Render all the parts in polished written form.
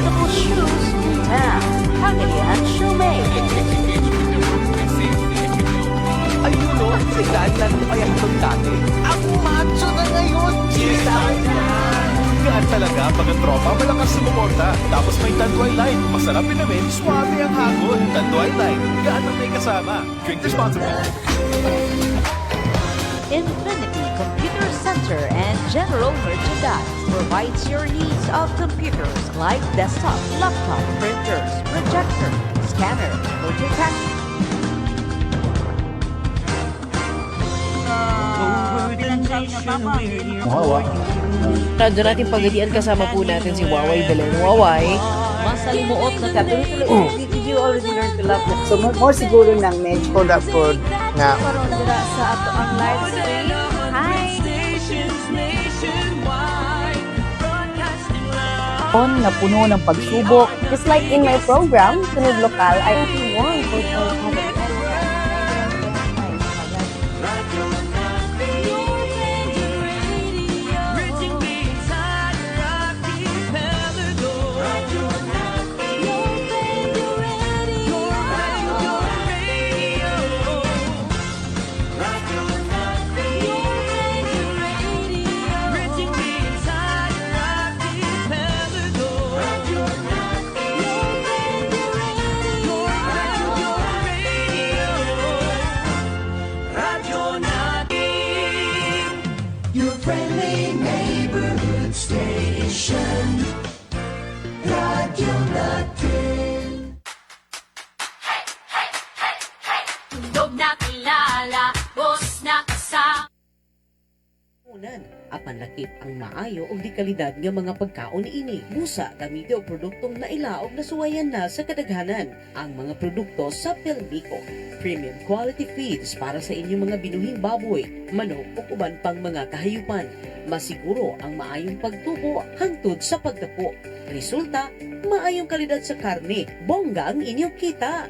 affordable shoes in town. Pagadian Shoemake. Ayun o, sigaan lang mo kaya itong dati. Ang macho na ngayon! Cheers out na! Gaan talaga pag ang tropa malakas sumuporta. Tapos may Tanduay Light. Masarap inamin, suwabe ang hagod. Tanduay Light, gaan ang may kasama. Drink responsibly. Infinity Computer Center and General Merchandise provides your needs of computers like desktop, laptop, printers, projector, scanner, multitasking. Radyo natin Pagadian, kasama po natin si Waway Belen. Waway, Masalimuot na ka. Tuloy-tuloy. Did you already learn to love it? So, more siguro ng medyo rapod nga Karon dira sa ato ang live stream. Hi! on na puno ng pagsubok. Just like in my program, Tunog Lokal, I actually won for Your friendly neighborhood station, Radio Natin. Tundog na kilala, boss na kasama. unan, apan lakip ang maayo o di kalidad nga mga pagkaon ini. Busa, gamitin o produktong nailaog na suwayan na sa kadaghanan. Ang mga produkto sa Pelmico. Premium quality feeds para sa inyong mga binuhing baboy, manok o uban pang mga kahayupan. Masiguro ang maayong pagtubo hangtod sa pagtapo. Resulta, maayong kalidad sa karne. Bongga ang inyong kita.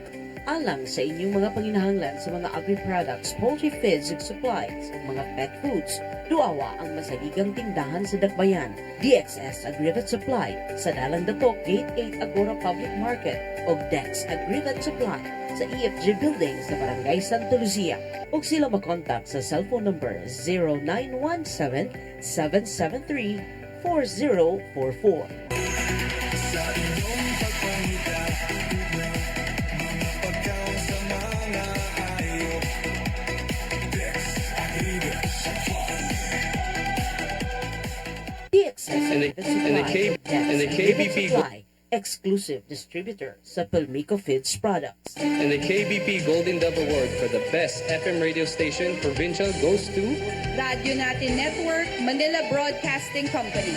Alang sa inyong mga panginahanglan sa mga agri-products, poultry feeds and supplies, mga pet foods, duawa ang masaligang tindahan sa Dakbayan, DXS Agrivet Supply, sa Dalang Datok, Gate 8 Agora Public Market, o Dex Agrivet Supply, sa EFG Building sa Barangay Santa Lucia. O sila makontak sa cellphone number 0917-773-4044. And the KBP Supply, exclusive distributor sa Pelmico Feeds products. And the KBP Golden Dove Award for the best FM radio station provincial goes to Radyo Natin Network, Manila Broadcasting Company.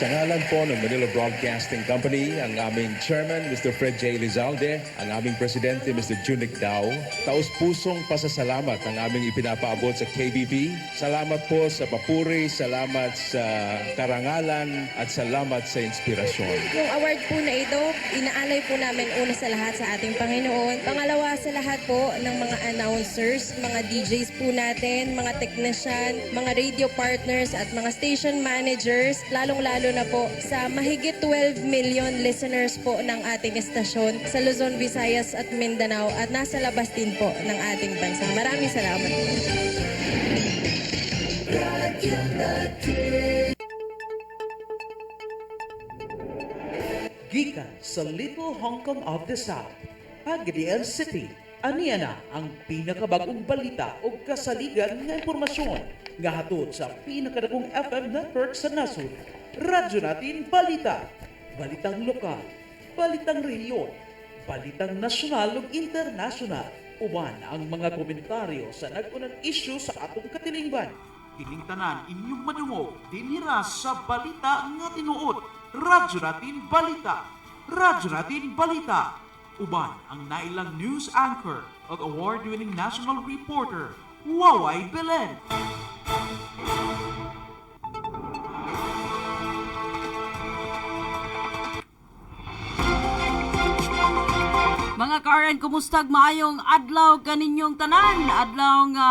Sa ngalan po ng Manila Broadcasting Company, ang aming Chairman, Mr. Fred J. Lizalde, ang aming Presidente, Mr. Junik Dao, taus-pusong pasasalamat ang aming ipinapaabot sa KBP. Salamat po sa papuri, salamat sa karangalan, at salamat sa inspirasyon. Yung award po na ito, inaalay po namin una sa lahat sa ating Panginoon. Pangalawa sa lahat po ng mga announcers, mga DJs po natin, mga technician, mga radio partners at mga station managers, lalong-lalo na po sa mahigit 12 million listeners po ng ating estasyon sa Luzon, Visayas at Mindanao at nasa labas din po ng ating bansa. Maraming salamat po. Gikan sa Little Hong Kong of the South, Pagadian City. Aniya na ang pinakabagong balita o kasaligan nga impormasyon nga hatod sa pinakadagong FM network sa nasod. Radyo Natin Balita. Balitang lokal, balitang rehiyon, balitang nasyonal ug internasyonal. Uban ang mga komentaryo sa nag-unang issue sa atong katilingban. Kining tanan inyong madungog dinhira sa balita nga tinuod. Radyo Natin Balita. Radyo Natin Balita. Uban ang nailang news anchor at award-winning national reporter, Waway Belen. Mga Karen, kumustag maayong adlaw kaninyong tanan? Adlaw nga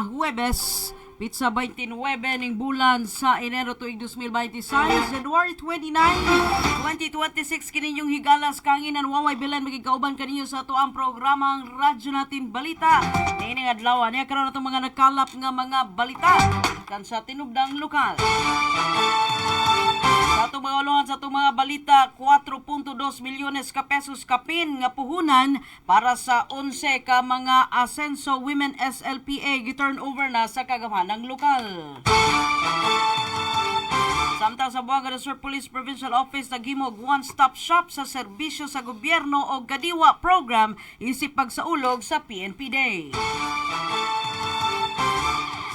Huwebes, Pitsa 29 ning bulan sa Enero tuig 2026, January 29, 2026 kininyong higalas kanginan waway bilan magigauban kaninyo sa ato ang programang Radyo Natin Balita. Nining adlaw niya karon atong mga nagkalap nga mga balita kan sa tinubdang lokal. Sa atong mga ulungan sa atong mga balita, 4.2 milyones ka pesos kapin nga puhunan para sa 11 ka mga Asenso Women SLPA giturn over na sa kagamhanang lokal. Samtang sa Buanga del Sur Police Provincial Office naghimog one-stop shop sa serbisyo sa gobyerno o Gadiwa program isip pagsaulog sa PNP Day.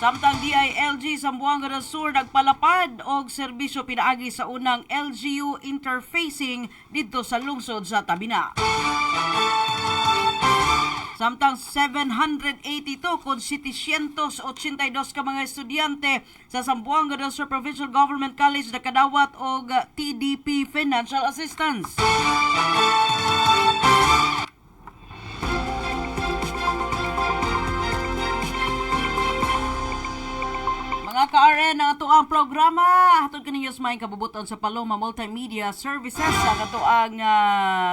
Samtang DILG sa Buanga del Sur nagpalapad og serbisyo pinaagi sa unang LGU interfacing dito sa lungsod sa Tabina. Samtang 782 kung 782 ka mga estudyante sa Zamboanga del Sur Provincial Government College nakadawat og TDP Financial Assistance. Mga ka-RN, ang ato ang programa hatod kaninyo sa may kabubuton sa Paloma Multimedia Services ang ato ang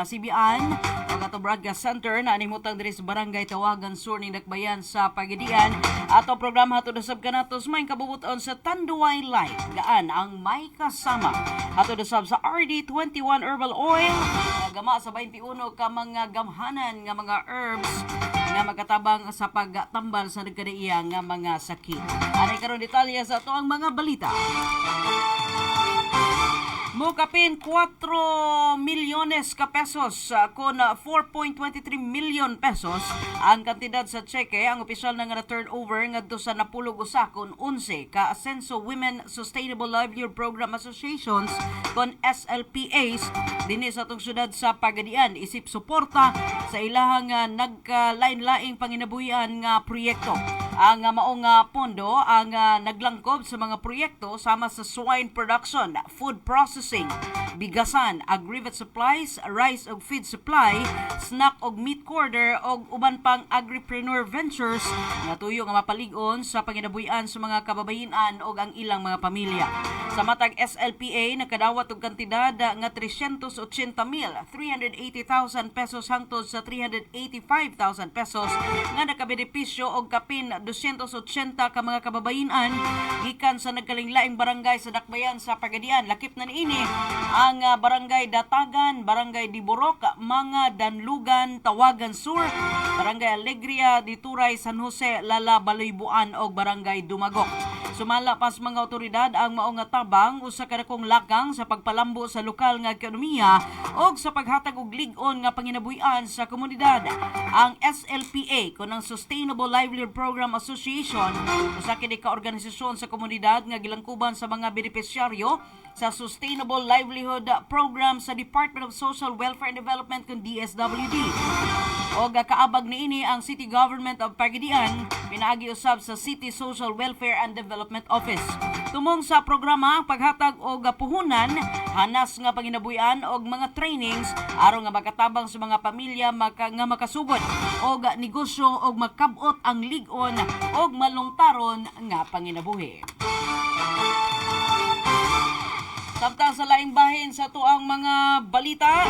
CBN ang ato Broadcast Center na animutang diri sa Barangay Tawagan Sur ning Dakbayan sa Pagadian. Ato programa hatod usab kanato sa may kabubuton sa Tanduay Light gaan ang may kasama hatod usab sa RD21 Herbal Oil gama sa 21 ka mga gamhanan nga mga herbs nga magkatabang sa pagtambal sa nagkadaiya nga mga sakit. Anay karon detalye sa ato ang mga balita. Mukapin 4 milyones ka pesos kon 4.23 million pesos ang kantidad sa cheque ang opisyal na nga turnover ngadto sa napulog usa kon 11 ka Asenso Women Sustainable Livelihood Program Associations kon SLPAs dinhi sa atong syudad sa Pagadian isip suporta sa ilahang nagkalain-laing panginabuhian nga proyekto. Ang maong pondo ang naglangkob sa mga proyekto sama sa swine production, food processing, bigasan, agrivet supplies, rice ug feed supply, snack ug meat corridor ug uban pang agripreneur ventures nga tuyo nga mapalig-on sa panginabuhian sa mga kababayen-an ug ang ilang mga pamilya. Sa matag SLPA nakadawat og kantidad nga 380,000 pesos hangtod sa 385,000 pesos nga nakabenepisyo og kapin 280 ka mga kababayen-an gikan sa nagkalinglaing barangay sa Dakbayan sa Pagadian. Lakip na niini ang barangay Datagan, barangay Diborok, mga Danlugan, Tawagan Sur, barangay Alegria, Dituray, San Jose, Lala, Baluybuan o barangay Dumagok. Sumala pas mga otoridad ang mao nga tabang usa ka dakong lakang sa pagpalambo sa lokal nga ekonomiya o sa paghatag og lig-on nga panginabuhian sa komunidad. Ang SLPA kun ang Sustainable Livelihood Program Association usa kini ka organisasyon sa komunidad nga gilangkuban sa mga benepisyaryo sa Sustainable Livelihood Program sa Department of Social Welfare and Development kun DSWD. O kaabag niini ang City Government of Pagadian pinaagi usab sa City Social Welfare and Development Office. Tumong sa programa paghatag og puhunan, hanas nga panginabuhian og mga trainings aron nga makatabang sa mga pamilya nga makasugod og negosyo og makabot ang lig-on og malungtaron nga panginabuhi. Samtang sa laing bahin sa tuang mga balita,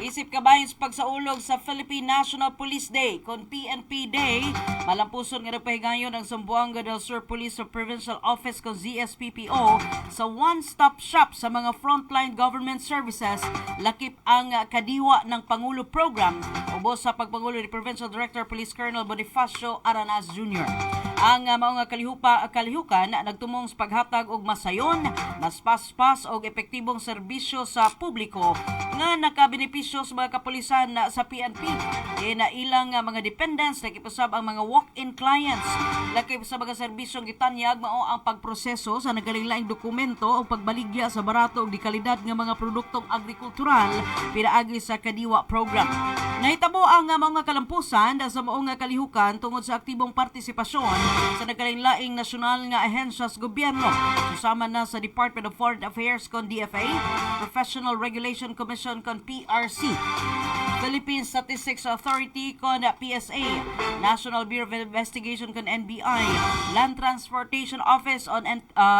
isip kabahin sa pagsaulog sa Philippine National Police Day kon PNP Day, malampuson nga napahigayon ang Zamboanga del Sur Police Provincial Office kon ZSPPO sa one-stop shop sa mga frontline government services lakip ang kadiwa ng Pangulo Program ubos sa pagpangulo ni Provincial Director Police Colonel Bonifacio Aranaz Jr. Ang mga kalihukan nagtumong sa paghatag og masayon, mas paspas og epektibong serbisyo sa publiko nga nakabenepisyo sa mga kapulisan sa PNP. Na ilang mga dependents nakipusab ang mga walk-in clients. Lakip sa mga serbisyong gitanyag mao ang pagproseso sa nagkalinglaing dokumento o pagbaligya sa barato ug dekalidad nga mga produktong agrikultural pinaagi sa Kadiwa program. Nahitabo ang mga kalampusan sa maong kalihukan tungod sa aktibong partisipasyon sa nagkalinglaing nasyonal nga ahensya sa gobyerno. Susama na sa Department of Foreign Affairs kon DFA, Professional Regulation Commission Administration kon PRC, Philippine Statistics Authority kon PSA, National Bureau of Investigation kon NBI, Land Transportation Office on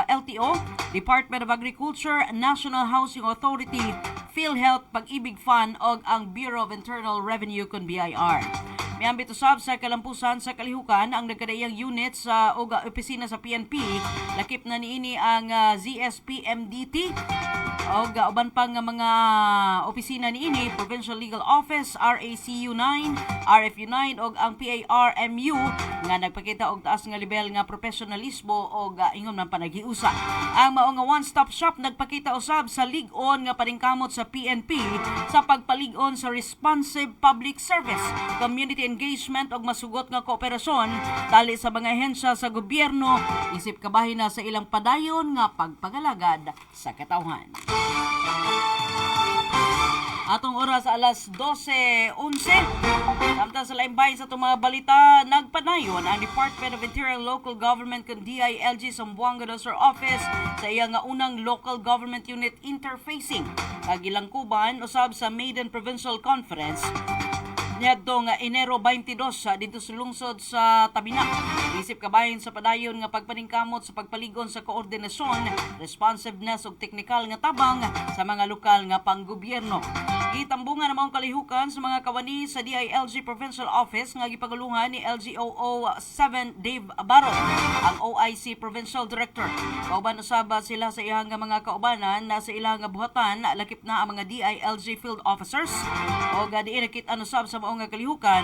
LTO, Department of Agriculture, National Housing Authority, PhilHealth, Pag-ibig Fund og ang Bureau of Internal Revenue kon BIR. Miambit usab sa kalampusan sa kalihukan ang nagkadaiyang unit sa opisina sa PNP, lakip na niini ang ZSP-MDT og uban pang mga opisina niini, Provincial Legal Office, RACU 9, RFU 9 og ang PARMU nga nagpakita og taas nga level nga professionalismo og ingon man panaghiusa. Ang mao nga one-stop shop nagpakita usab sa lig-on nga paningkamot sa PNP sa pagpalig-on sa responsive public service, community engagement og masugot nga kooperasyon tali sa mga ahensya sa gobyerno isip kabahin na sa ilang padayon nga pagpangalagad sa katawhan. Atong oras alas 12:11. Samtang sa laimbay sa itong mga balita, nagpanayon ang Department of Interior and Local Government kung DILG sa Zamboanga del Sur Office sa iyang nga unang Local Government Unit Interfacing. Kagilangkuban usab sa Maiden Provincial Conference niadtong Enero 22 dito sa lungsod sa Tabina. Isip kabahin sa padayon nga pagpaningkamot sa pagpaligon sa koordinasyon, responsiveness ug teknikal nga tabang sa mga lokal nga panggobyerno. Gitambungan namang kalihukan sa mga kawani sa DILG Provincial Office nga gipaguluhan ni LGOO 7 Dave Barro, ang OIC Provincial Director. Kauban usab sila sa iyang mga kaubanan na sa ilang buhatan lakip na ang mga DILG field officers o diin nakit usab sa nga kalihukan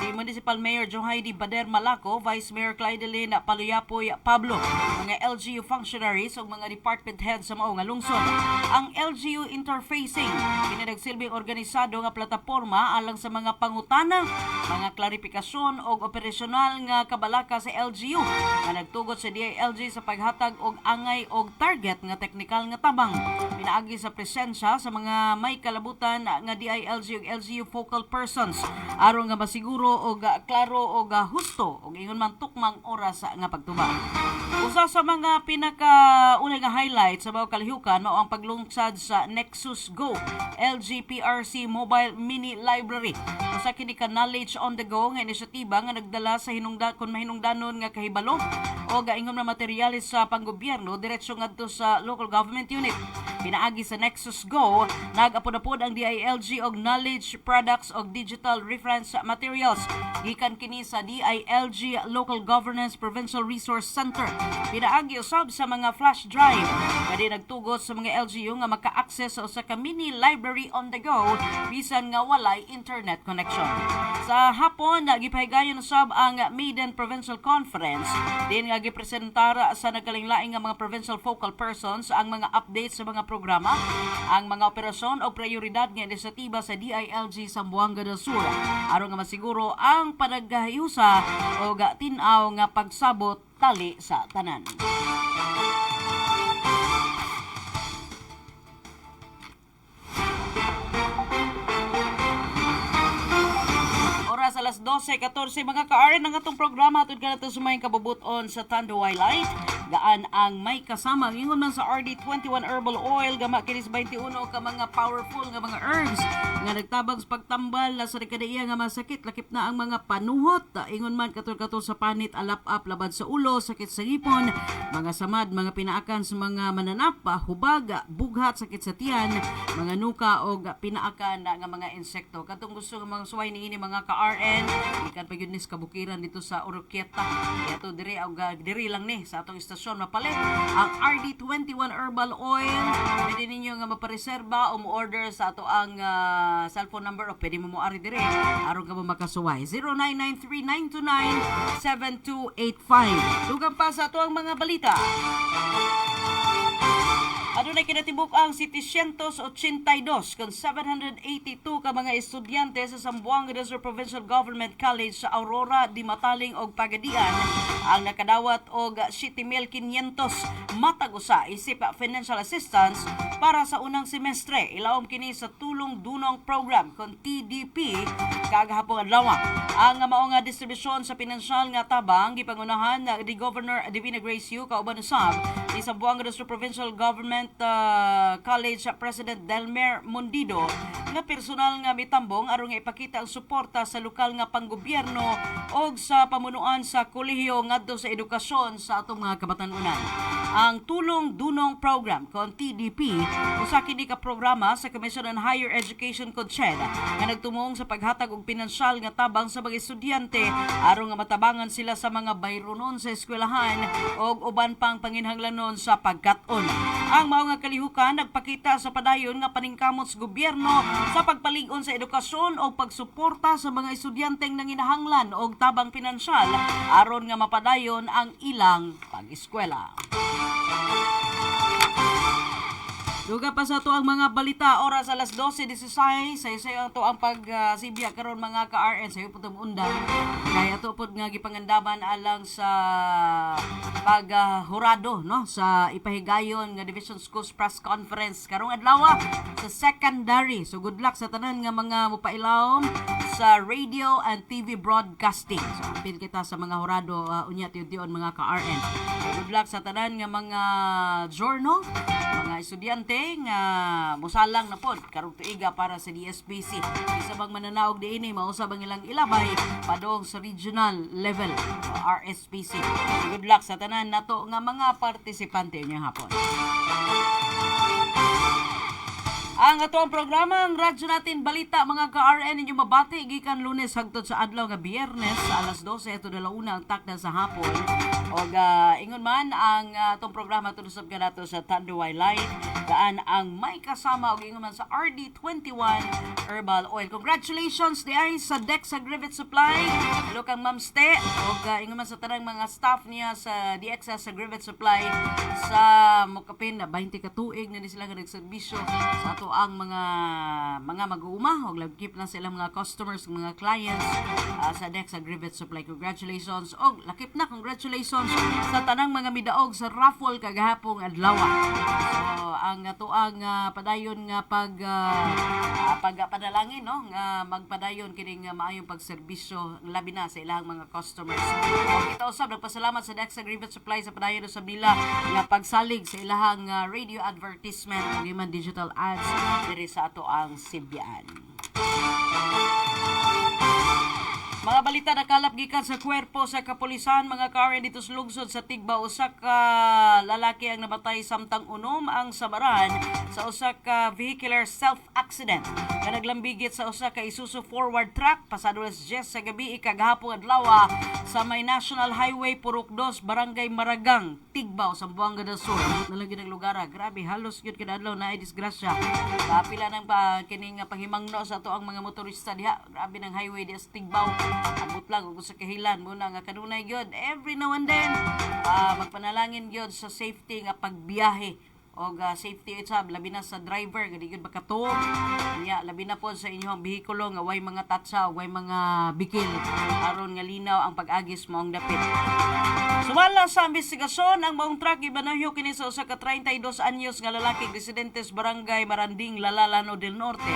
si Municipal Mayor Johaidi Bader Malaco, Vice Mayor Clydeline Paluyapoy Pablo, mga LGU functionaries ug mga department heads sa mao nga lungsod. Ang LGU Interfacing kinadagsilbing organisado nga plataporma alang sa mga pangutana, mga klarifikasyon ug operasyonal nga kabalaka sa LGU nga nagtugot sa DILG sa paghatag og angay og target nga teknikal nga tabang. Pinaagi sa presensya sa mga may kalabutan nga DILG ug LGU focal persons aron nga masiguro og klaro og husto og ingon man tukmang oras nga pagtuba. Usa sa mga pinakaunay nga highlight sa mga kalihukan mao ang paglungsad sa Nexus Go LGPRC Mobile Mini Library. Usa kini ka knowledge on the go nga inisyatiba nga nagdala sa mahinungdanon nga kahibalo o ingon na materyales sa panggobyerno diretso ngadto sa local government unit. Pinaagi sa Nexus Go, nag-apod-apod ang DILG og knowledge products og digital reference materials. Gikan kini sa DILG Local Governance Provincial Resource Center. Pinaagi usab sa mga flash drive kadi nagtugot sa mga LGU nga maka-access sa usa ka mini library on the go bisan nga walay internet connection. Sa hapon, gipahigayon usab ang Maiden Provincial Conference. Din nga gipresentar sa nagkalinglaing nga mga provincial focal persons ang mga updates sa mga programa, ang mga operasyon o prioridad nga inisyatiba sa DILG sa Zamboanga del Sur aron nga masiguro ang panaghahiusa o tin-aw nga pagsabot tali sa tanan. Oras alas 12:14 mga ka-RN ang atong programa atud kanadto sumayong kabubuton sa Tanduay Light. Gaan ang may kasama ingon man sa RD21 Herbal Oil gama kinis 21 ka mga powerful nga mga herbs nga nagtabang sa pagtambal sa kadaiya nga masakit lakip na ang mga panuhot ingon man katul-katul sa panit, alap-ap, labad sa ulo, sakit sa ngipon, mga samad, mga pinaakan sa mga mananap, hubag, bughat, sakit sa tiyan, mga nuka o pinaakan nga mga insekto. Katong gusto nga mga suway niini mga ka-RN ikan pagyud nis kabukiran dito sa Oroquieta. Ito diri lang ni sa atong istasyon mapalit ang RD21 Herbal Oil. Pwede ninyo nga mapareserba o mo-order sa ato ang cellphone number o pwede mo mo-ari dire aron ka mo makasuway 0993-929-7285. Dugang pa sa ato ang mga balita. Adunay kinatibuk ang 782 kung 782 ka mga estudyante sa Zamboanga del Sur Provincial Government College sa Aurora, Dimataling og Pagadian ang nakadawat og 7,500 matag usa isip financial assistance para sa unang semestre. Ilawom kini sa Tulong Dunong Program kung TDP kagahapon adlaw. Ang mao nga distribusyon sa pinansyal nga tabang gipangunahan ni Governor Divina Grace Yu kauban usab ni Zamboanga del Sur Provincial Government College President Delmer Mundido nga personal nga mitambong aron nga ipakita ang suporta sa lokal nga panggobyerno o sa pamunuan sa kolehiyo ngadto sa edukasyon sa atong mga kabatanunan. Ang Tulong Dunong Program kon TDP usa kini ka programa sa Commission on Higher Education CONCHED nga nagtumong sa paghatag og pinansyal nga tabang sa mga estudyante aron nga matabangan sila sa mga bayronon sa eskwelahan o uban pang panginhanglanon sa pagkat-on. Ang mao nga kalihukan nagpakita sa padayon nga paningkamot sa gobyerno sa pagpalig-on sa edukasyon o pagsuporta sa mga estudyanteng nanginahanglan og tabang pinansyal aron nga mapadayon ang ilang pag-eskwela. Duga pa sa to ang mga balita, oras alas 12:16 sayo to ang pagsibya karon mga ka-RN sayo putong undan. Kaya to pud nga gipangandaman alang sa paghurado no sa ipahigayon nga Division Schools press conference karong adlaw sa secondary. So good luck sa tanan nga mga mupailawom sa radio and TV broadcasting. So apil kita sa mga hurado unya tiyon mga ka-RN. So, good luck sa tanan nga mga journal, mga estudyante nga musalang na pod karong tuiga para sa DSPC. Isa bang mananaog diini mausab ang ilang ilabay padong sa regional level RSPC. Good luck sa tanan nato nga mga partisipante niya hapon. Ang atong programa, ang radyo natin balita mga ka-RN ninyo mabati gikan Lunes hangtod sa adlaw nga Biyernes alas 12 to 1 ang takda sa hapon. Og ingon man ang atong programa tulusab ka nato sa Tanduay Light daan ang may kasama og ingon man sa RD21 Herbal Oil. Congratulations di ay sa Dex Aggregate Supply. Hello kang Ma'am Ste og ingon man sa tanang mga staff niya sa DXS Aggregate Supply sa mukapin na 20 ka tuig na ni sila nga nagserbisyo sa ato ang mga mag-uuma og lagkip na sila mga customers, mga clients sa Dex Aggregate Supply. Congratulations og lakip na congratulations sa tanang mga midaog sa raffle kagahapong adlaw. So ang ato ang padayon nga pagpadalangin no nga magpadayon kini nga maayong pagserbisyo labi na sa ilang mga customers. Og kita usab nagpasalamat sa Dex Aggregate Supply sa padayon sa nila nga pagsalig sa ilahang radio advertisement ug man digital ads diri sa ato ang Sibyaan. Mga balita nakalap gikan sa kwerpo sa kapulisan mga ka-RN dito sa lungsod sa Tigba. Usa ka lalaki ang namatay samtang unom ang sabaran sa usa ka vehicular self-accident na naglambigit sa usa ka Isuzu forward truck pasado alas 10 sa gabi kagahapon adlaw sa may National Highway Purok 2 Barangay Maragang, Tigba, Zamboanga del Sur. Nalagi ng lugar. Grabe halos gyud kada adlaw na ay disgrasya. Kapila nang kining panghimangno sa ato ang mga motorista diha. Grabe ng highway diha sa Tigba. Abot lang kung sa kahilan muna nga kanunay gyud every now and then magpanalangin gyud sa safety nga pagbiyahe o safety itab labi na sa driver nga di gyud makatuog nya labi na pod sa inyong behikulo nga way mga tatsa way mga bikil aron nga linaw ang pag-agis maong dapit. Sumala sa investigasyon ang maong truck ibanahyo kini sa usa ka 32 anyos nga lalaki residente sa Barangay Maranding, Lanao del Norte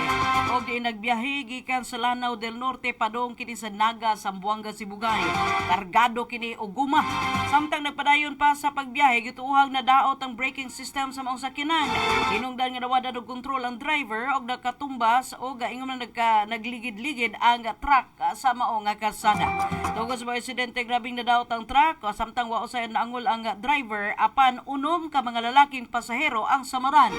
og di nagbiyahe gikan sa Lanao del Norte padong kini sa Naga, Zamboanga, Sibugay. Kargado kini og guma. Samtang nagpadayon pa sa pagbiyahe gituuhag na daot ang braking system sa maong sakyanan. Hinungdan nga nawada og kontrol ang driver og nakatumbas og ingon na nagligid-ligid ang truck sa maong kalsada. Tungod sa insidente grabing nadaot ang truck samtang wa usay naangol ang driver apan unom ka mga lalaking pasahero ang samaran.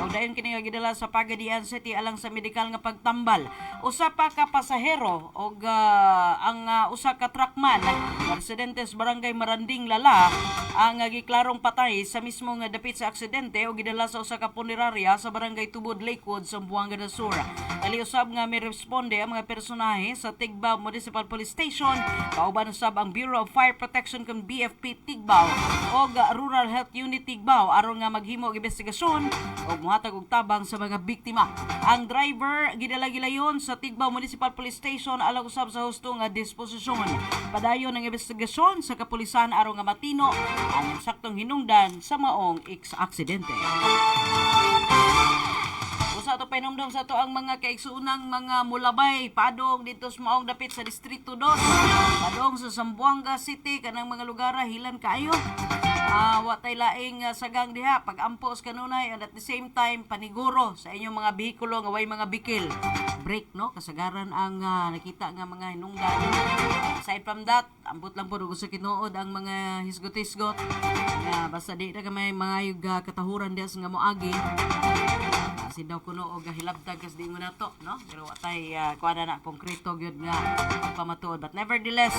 Og dayon kini nga gidala sa Pagadian City alang sa medikal nga pagtambal. Usa pa ka pasahero og ang usa ka truckman residente sa Barangay Maranding, Lala ang giklarong patay sa mismo nga dapit sa aksidente o gidala sa usa ka punerarya sa Barangay Tubod, Lakewood, Zamboanga del Sur. Dali usab nga may responde ang mga personahe sa Tigbaw Municipal Police Station, kauban usab ang Bureau of Fire Protection kung BFP Tigbaw o Rural Health Unit Tigbaw aron nga maghimo og investigasyon o muhatag og tabang sa mga biktima. Ang driver gidala gilayon sa Tigbaw Municipal Police Station alang usab sa husto nga disposisyon. Padayon ang investigasyon sa kapulisan aron nga matino ang saktong hinungdan sa maong aksidente. Usa to painumdum sa to ang mga kaigsuunang mga mulabay padong dito sa maong dapit sa Distrito 2, padong sa Zamboanga City kanang mga lugar hilan kaayo. Watay laing sagang diha pag-ampos kanunay and at the same time paniguro sa inyong mga behikulo nga way mga bikil. Break no kasagaran ang nakita nga mga hinungdan. Aside from that, ambot lang po sa kinuod ang mga hisgot-hisgot. Basta di na kamay mga yung katahuran diha nga moagi. Kasi daw kuno og hilabdag kas di mo nato no pero watay kuana na konkreto gyud nga pamatuod, but nevertheless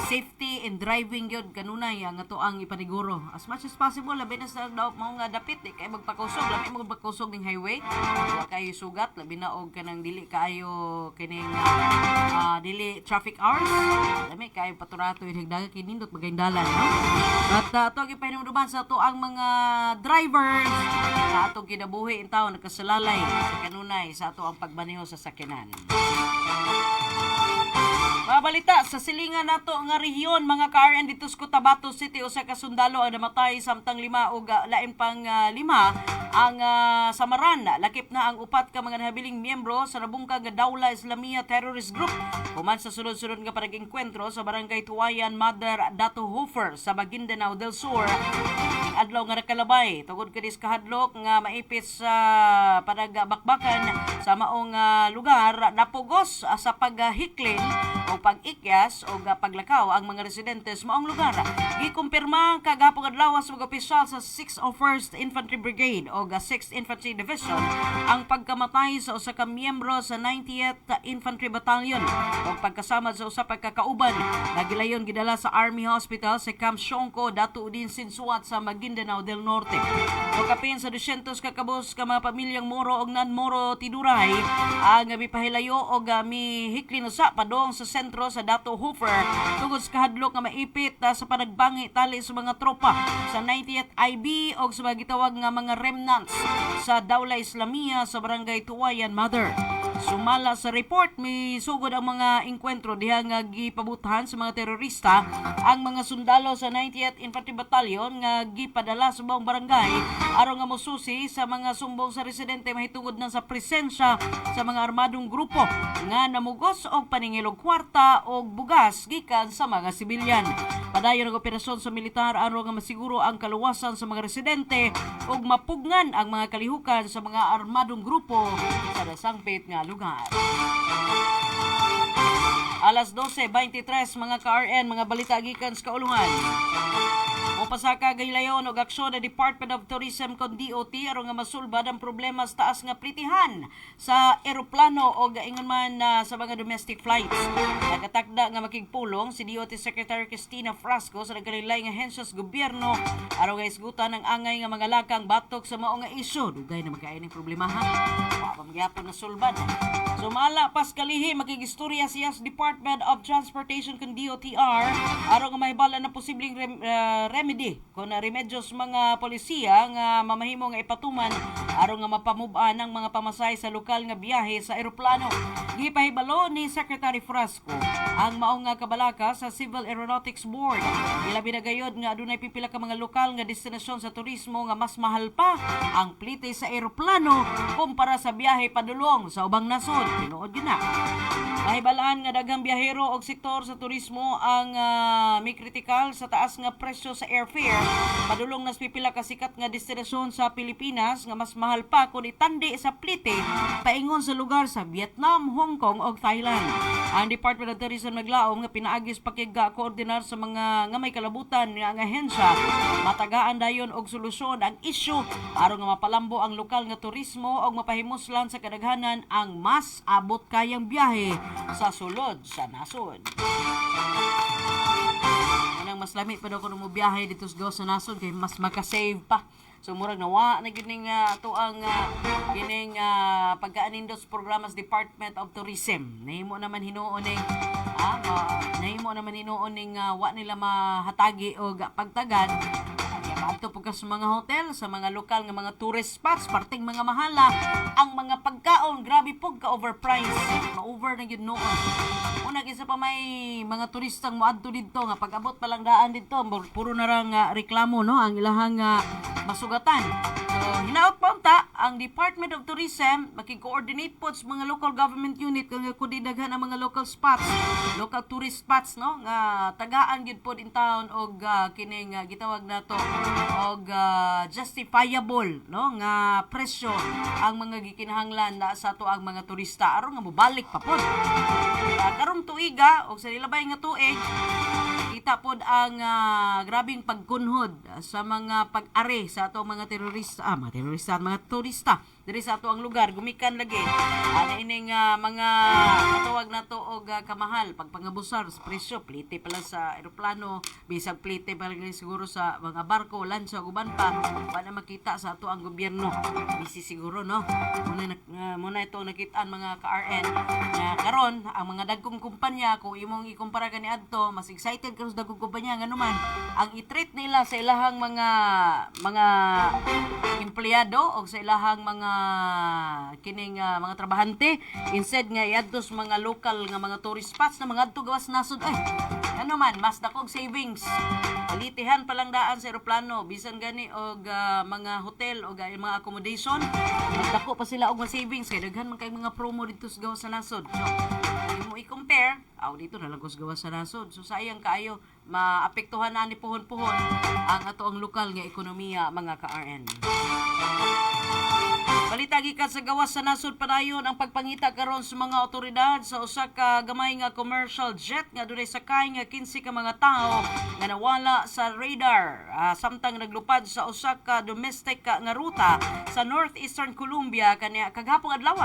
safety in driving gyud kanunay ang ato ang ipaniguro as much as possible. Labi na sa daw mao nga dapit di kay magpakusog, labi mo magpakusog ning highway wa kayo sugat, labi na og kanang dili kaayo kining dili traffic hours, labi kayo paturato yung higdaga kinindot magayong dalan no. At ato gipahinumduman sa ato ang mga drivers sa atong kinabuhi in taon nakasalalay sa kanunay sa ato ang pagmaneho sa sakyanan. Mabalita sa silingan nato nga rehiyon mga ka-RN dito sa Cotabato City usa ka sundalo ang namatay samtang 5 og lain pang 5 ang samaran. Lakip na ang upat ka mga nahabiling miyembro sa nabungkag nga Dawla Islamia Terrorist Group human sa sunod-sunod nga panag-engkwentro sa barangay Tuwayan Mother Dato Hofer sa Maguindanao del Sur. Adlaw nga nakalabay tungod kadis kahadlok nga maipit sa panagbakbakan sa maong lugar napugos sa paghiklin o pag-ikyas o paglakaw ang mga residente sa maong lugar. Gikumpirma kagahapon adlaw sa mga opisyal sa 601st Infantry Brigade o 6th Infantry Division ang pagkamatay sa usa ka miyembro sa 90th Infantry Battalion o pagkasama sa usa pa ka kauban na gilayon gidala sa Army Hospital sa Camp Shonko Dato Udin Sinsuat sa Maguindanao del Norte. O kapin sa 200 kakabos ka mga pamilyang Moro o non-Moro tiduray ang mipahilayo o mihiklin usa padong sa sentro sa Dato Hofer tungod sa kahadlok nga maipit sa panagbangi tali sa mga tropa sa 90th IB o sa mga gitawag nga mga remnants sa Dawla Islamia sa barangay Tuwayan Mother. Sumala sa report, may sugod ang mga engkwentro diha nga gipabutahan sa mga terorista ang mga sundalo sa 90th Infantry Battalion nga gipadala sa buong barangay aron nga mosusi sa mga sumbong sa residente mahitungod na sa presensya sa mga armadong grupo nga namugos og paningilog kwarta og bugas gikan sa mga sibilyan. Padayon ang operasyon sa militar aron nga masiguro ang kaluwasan sa mga residente ug mapugnan ang mga kalihukan sa mga armadong grupo sa nasangpit nga lugar. Alas 12:23 mga ka-RN, mga balita gikan sa kaulungan. Pasaka gaylayon og aksyon ng Department of Tourism kon DOT aron nga masulbad ang problema sa taas nga pritihan sa eroplano o gaingon man sa mga domestic flights. Nakatakda nga makigpulong si DOT Secretary Cristina Frasco sa nagkalain nga ahensya sa gobyerno aron nga isgutan ang angay nga mga lakang batok sa mao nga isyu. Dugay na magkaay ning problema ha. Wa pa magyapon na sulbad. Sumala pas kalihi makigistorya siya sa Department of Transportation kon DOTR aron nga mahibala na posibleng remedy kung remedyos mga polisiya nga mamahimo nga ipatuman aron nga mapamub-an ang mga pamasay sa lokal nga biyahe sa eroplano. Gipahibalo ni Secretary Frasco ang maong nga kabalaka sa Civil Aeronautics Board. Ilabi na gayod nga adunay pipila ka mga lokal nga destinasyon sa turismo nga mas mahal pa ang plite sa eroplano kumpara sa biyahe padulong sa ubang nasod. Tinuod yun na. Mahibalaan nga daghang biyahero og sektor sa turismo ang may kritikal sa taas nga presyo sa airfare padulong nas pipila ka sikat nga destinasyon sa Pilipinas nga mas mahal pa kung itandi sa plite paingon sa lugar sa Vietnam, Hong Kong ug Thailand. Ang Department of Tourism naglaom nga pinaagis pakig-koordinar sa mga nga may kalabutan nga ahensya matagaan dayon og solusyon ang issue aron nga mapalambo ang lokal nga turismo og mapahimuslan sa kadaghanan ang mas abot kayang biyahe sa sulod sa nasod. Mas lamit pa daw kung biyahe dito sa nasod kay mas makasave pa. So murag nawa na gining ato ang gining pagkaanindos programa sa Department of Tourism. Nahimo naman hinuon ning wa nila mahatagi og pagtagad. Ato po sa mga hotel, sa mga lokal nga mga tourist spots, parting mga mahala, ang mga pagkaon, grabe po ka-overpriced. Ma-over na yun noon. Una, isa pa may mga turistang moadto dito, nga pag-abot palang daan dito, puro na lang reklamo, no? Ang ilahang masugatan. So, hinaot pa unta, ang Department of Tourism, makikoordinate po sa mga local government unit, kung kudidaghan ang mga local spots, local tourist spots, no? Nga tagaan yun po in town, o kining gitawag na to, og justifiable no nga presyo ang mga gikinahanglan na sa ato ang mga turista aron nga mobalik pa pod. Karong tuiga og sa nilabay nga tuig kita pod ang grabing pagkunhod sa mga pag-ari sa ato mga mga turista diri sa ato ang lugar gumikan lagi ana ining mga katawag nato og kamahal pagpangabusar sa presyo plite pala sa eroplano bisag plite pala siguro sa mga barko lansa ug uban pa wala makita sa ato ang gobyerno bisi siguro no muna ito nakita-an mga ka-RN na karon ang mga dagkong kumpanya kung imong ikumpara kani adto mas excited karon sa dagkong kumpanya nganuman ang i-treat nila sa ilahang mga empleyado o sa ilahang mga kining mga trabahante instead nga iadto sa mga local nga mga tourist spots na mga adto gawas nasod ano man mas dakog savings palitihan pa lang daan sa eroplano bisan gani og mga hotel o mga accommodation mas dako pa sila og savings kay daghan man kay mga promo dito sa gawas sa nasod so mo i-compare dito na lang sa gawas sa nasod so sayang kaayo maapektuhan na ni puhon-puhon ang ato ang lokal nga ekonomiya mga ka-RN. Balita gikan sa gawas sa nasod padayon ang pagpangita karon sa mga otoridad sa usa ka gamay nga commercial jet nga dunay sakay nga 15 ka mga tawo nga nawala sa radar samtang naglupad sa usa ka domestic nga ruta sa northeastern Colombia kaniya kaghapong adlaw.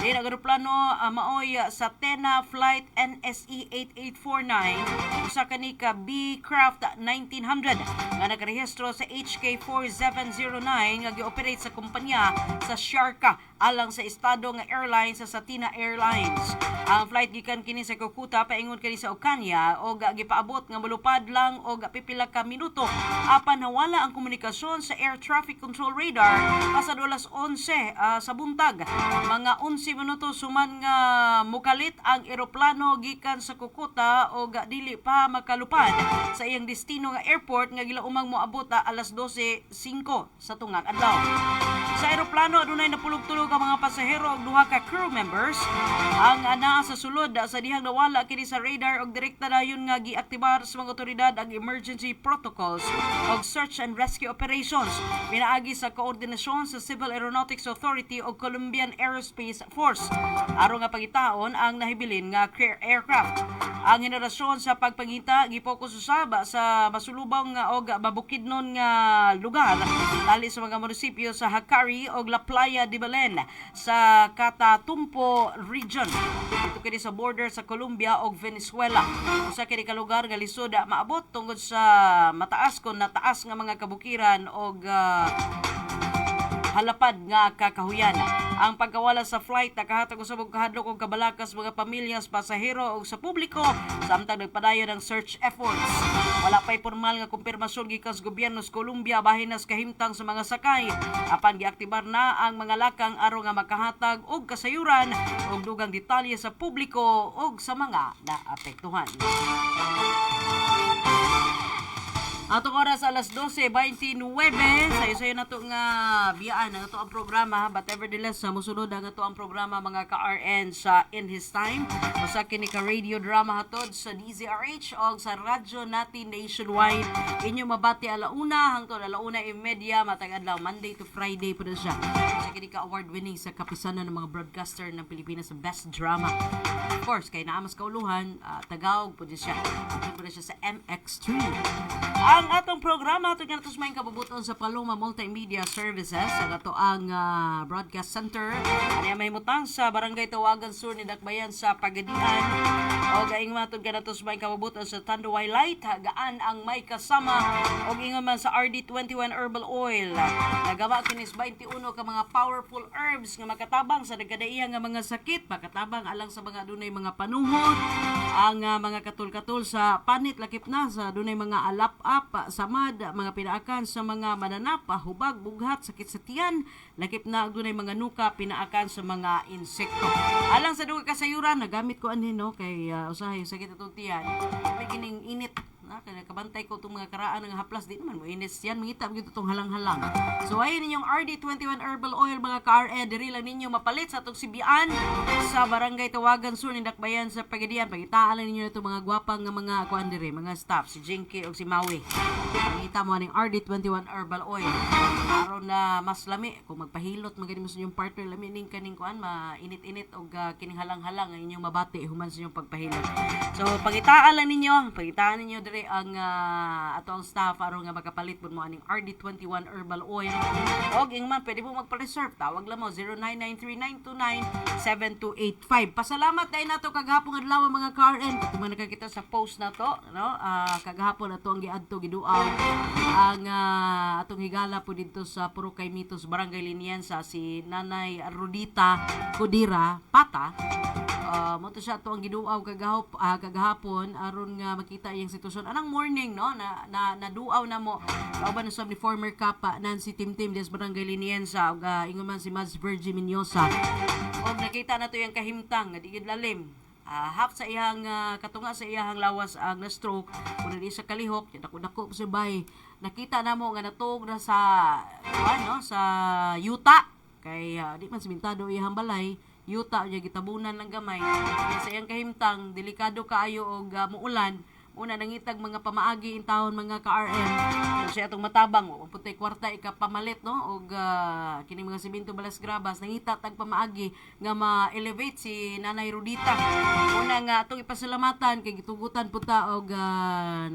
Dili ang eroplano maoy sa Tena Flight NSE 8849 usa kani ka B-Craft 1900 nga nagrehistro sa HK4709 nga gi-operate sa kumpanya sa Sharka alang sa estado nga airlines sa Satina Airlines. Ang flight gikan kini sa Cucuta paingon kini sa Ocaña og gipaabot nga molupad lang og pipila ka minuto apan nawala ang komunikasyon sa air traffic control radar pasad alas 11 sa buntag. Mga 11 minutos suman nga mukalit ang eroplano gikan sa Cucuta og dili pa makalupad sa iyang destino nga airport nga gilaumang moabot alas 12:05 sa tungag adlaw. Sa eroplano adunay napulog-tulog ang mga pasahero ug duha ka crew members ang naa sa sulod sa dihang nawala kini sa radar og direkta dayon nga giaktibar sa mga otoridad ang emergency protocols og search and rescue operations pinaagi sa koordinasyon sa Civil Aeronautics Authority o Colombian Aerospace Force aron nga pangitaon ang nahibilin nga aircraft. Ang henerasyon sa pagpangita gipokus usab sa masulubong og mabukidnon nga lugar tali sa mga munisipyo sa Hakari og La Playa de Belen sa Catatumpo region. Ito kini sa border sa Colombia og Venezuela. Usa kini ka lugar nga lisod maabot tungod sa mataas kon nataas nga mga kabukiran og halapad nga kakahuyan. Ang pagkawala sa flight nakahatag usab og kahadlok og kabalakas mga pamilya sa pasahero og sa publiko samtang nagpadayon ang search efforts. Wala pay formal nga kumpirmasyon gikan sa gobyerno sa Colombia bahin sa kahimtang sa mga sakay apan giaktibar na ang mga lakang aron nga makahatag og kasayuran og dugang detalye sa publiko og sa mga naapektuhan. Atong oras alas 12:29 sayo na to nga biyaan na to ang programa but nevertheless musunod ang to ang programa mga ka-RN sa In His Time usa kini ka radio drama hatod sa DZRH o sa radyo natin nationwide inyo mabati alauna hangtod alauna 1:30 matag adlaw Monday to Friday pud siya usa kini ka award winning sa kapisanan ng mga broadcaster ng Pilipinas sa best drama of course kay naamas kauluhan Tagalog pud siya sa MX3. Ang atong programa ito nga natos may kabubuton sa Paloma Multimedia Services sa ato ang broadcast center ano may mutang sa Barangay Tawagan Sur ni Dakbayan sa Pagadian o gaing matod ka natos may kabubuton sa Tanduay Light gaan ang may kasama o ingon man sa RD21 Herbal Oil nagawa kinis 21 ka mga powerful herbs nga makatabang sa nagkadaiya nga mga sakit makatabang alang sa mga dunay mga panuhot ang mga katul-katul sa panit lakip na sa dunay mga alap-ap samad mga pinaakan sa mga mananap hubag bughat sakit sa tiyan lakip na dunay mga nuka pinaakan sa mga insekto alang sa dugang kasayuran nagamit ko ani no kay usahay sakit atong tiyan may gining init Kaya kabantay ko itong mga karaan ng haplas, di naman mo inis yan, mangita mo itong halang-halang. So ayun ninyong RD21 Herbal Oil mga ka-RN, diri lang ninyo mapalit sa itong sibian sa Barangay Tawagan Sur, Nindakbayan sa Pagadian. Pagitaan lang ninyo itong mga gwapang mga kuan diri, mga staff, si Jinky o si Maui. Pangita mo aning RD21 Herbal Oil. Aron na mas lami, kung magpahilot, magaling mo sa inyong partner, lami ning kaning kuan, mainit-init o kining halang-halang ang inyong mabati human sa inyong pagpahilot. So pagitaan lang ninyo, dire ang ato ang staff aron nga makapalit mo aning RD21 Herbal Oil. Og ingman pwede mo magpa-reserve, tawag lang mo 0993-929-7285. Pasalamat dai nato kaghapon adlaw mga ka-RN, kung man nakakita sa post na to, no? Kaghapon ato ang giadto giduaw ang atong higala po dito sa Purokay Mitos, Barangay Liniensa, si Nanay Rodita Codira Pata. Mo to siya to ang giduaw kagahapon aron nga makita iyang sitwasyon anang morning, no, na naduaw na mo kauban sa ni former kapa Nancy Timtim des Barangay Liniensa ug ingon man si Mads Virgie Minyosa. Og nakita na to yung kahimtang nga digid lalim. Half sa iyang katunga sa iyang lawas ang na-stroke kun di sa kalihok dako sa bay. Nakita na mo nga natug na sa sa yuta kay di man simentado iyang balay. Yuta niya gitabunan ng gamay. Kaya sa iyang kahimtang, delikado kaayo og muulan. Una nangitag mga pamaagi in taon mga ka-RM. So siya itong matabang, puntay kwarta ikapamalit, no? Og kining mga simento balas grabas, nangita tag pamaagi nga ma-elevate si Nanay Rodita. Una nga itong ipasalamatan, kay gitugutan punta og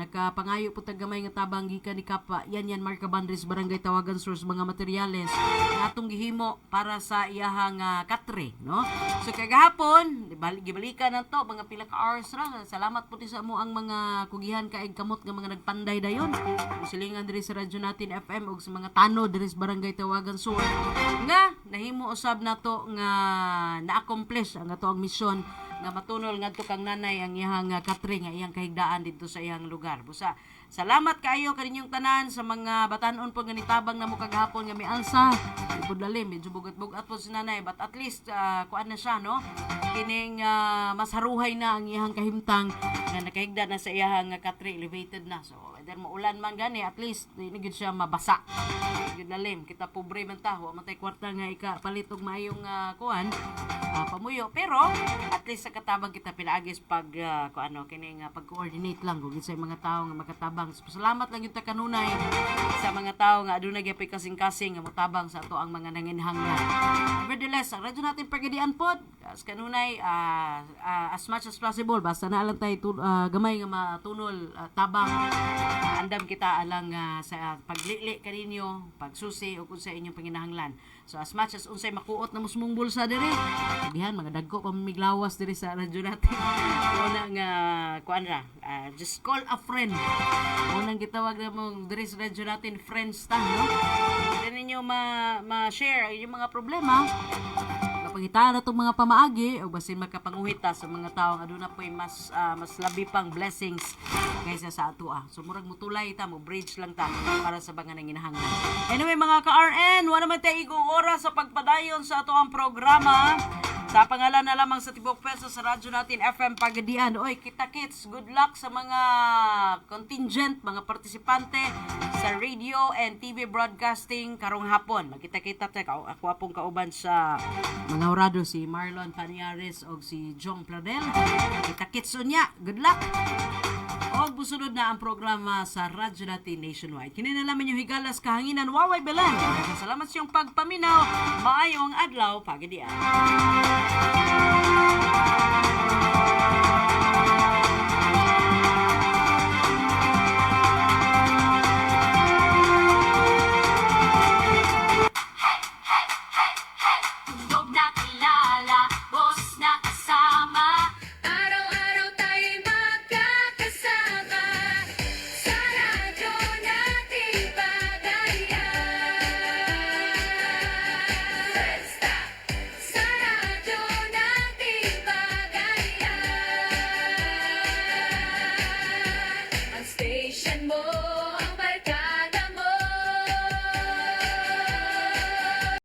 nakapangayo punta gamay nga tabang gikan ni Kapa. Yan Marca Bandres, Barangay Tawagan Source, mga materyales nga atong gihimo para sa iyahang katre, no? So kagahapon, gibalikan na to, mga pila ka hours ra. Salamat po sa mo ang mga kugihan kaig kamot nga mga nagpanday dayon. Silingan diri sa radyo natin FM ug sa mga tanod diri sa Barangay Tawagan Sur nga nahimo usab nato nga na-accomplish ang ato ang misyon nga matunol ngadto kang nanay ang iyang katre nga iyang kahigdaan dito sa iyang lugar. Busa salamat kaayo kaninyong tanan sa mga batanon po nga nitabang na mo kagahapon nga mialsa. Ibud lalim, medyo bugat-bugat po si nanay, but at least kuan na siya, no? Kining mas haruhay na ang iyang kahimtang nga nakahigda na sa iyang katre, elevated na. So whether maulan man gani, at least hindi gid siya mabasa. Gid lalim, kita pobre man ta, wa man tay kwarta nga ikapalit og maayong kuan pamuyo, pero at least sa katabang kita pinaagis pag kining pag-coordinate lang kung sa mga tao nga makatabang. So, salamat lang yung kanunay sa mga tao nga aduna gyapon kasing-kasing nga motabang sa ato ang mga nanginhanglan. Nevertheless, ang radyo natin Pagadian pod as kanunay as much as possible basta na lang tayo gamay nga matunol tabang andam kita alang sa paglili kaninyo, pagsusi o kung sa inyong panginahanglan. So as much as unsay makuot na musmong bulsa diri, sabihan mga dagko pa miglawas diri sa radyo natin. Una nga kuan ra, just call a friend. Unang gitawag na mong diri sa radyo natin friends ta, no? Pwede ninyo ma-share yung mga problema. Pangitaan na itong mga pamaagi o basin makapanguhita sa mga tao nga doon na po'y mas labi pang blessings kaysa sa ato. So murag mutulay ta, mo bridge lang ta para sa mga nanginahanglan. Anyway mga ka-RN, wala naman tayo igong oras sa pagpadayon sa ato ang programa. Sa pangalan na lamang sa Tibok Peso sa radyo natin FM Pagadian. Oy, kita-kits, good luck sa mga contingent, mga partisipante sa radio and TV broadcasting karong hapon. Magkita-kita tayo, ako apong kauban sa mga horado si Marlon Paniares o si Jong Pladel. Kita-kits unya, good luck! O busunod na ang programa sa radyo natin nationwide. Kininalaman yung higalas kahanginan Waway Belan. Salamat sa iyong pagpaminaw. Maayong adlaw, Pagadian.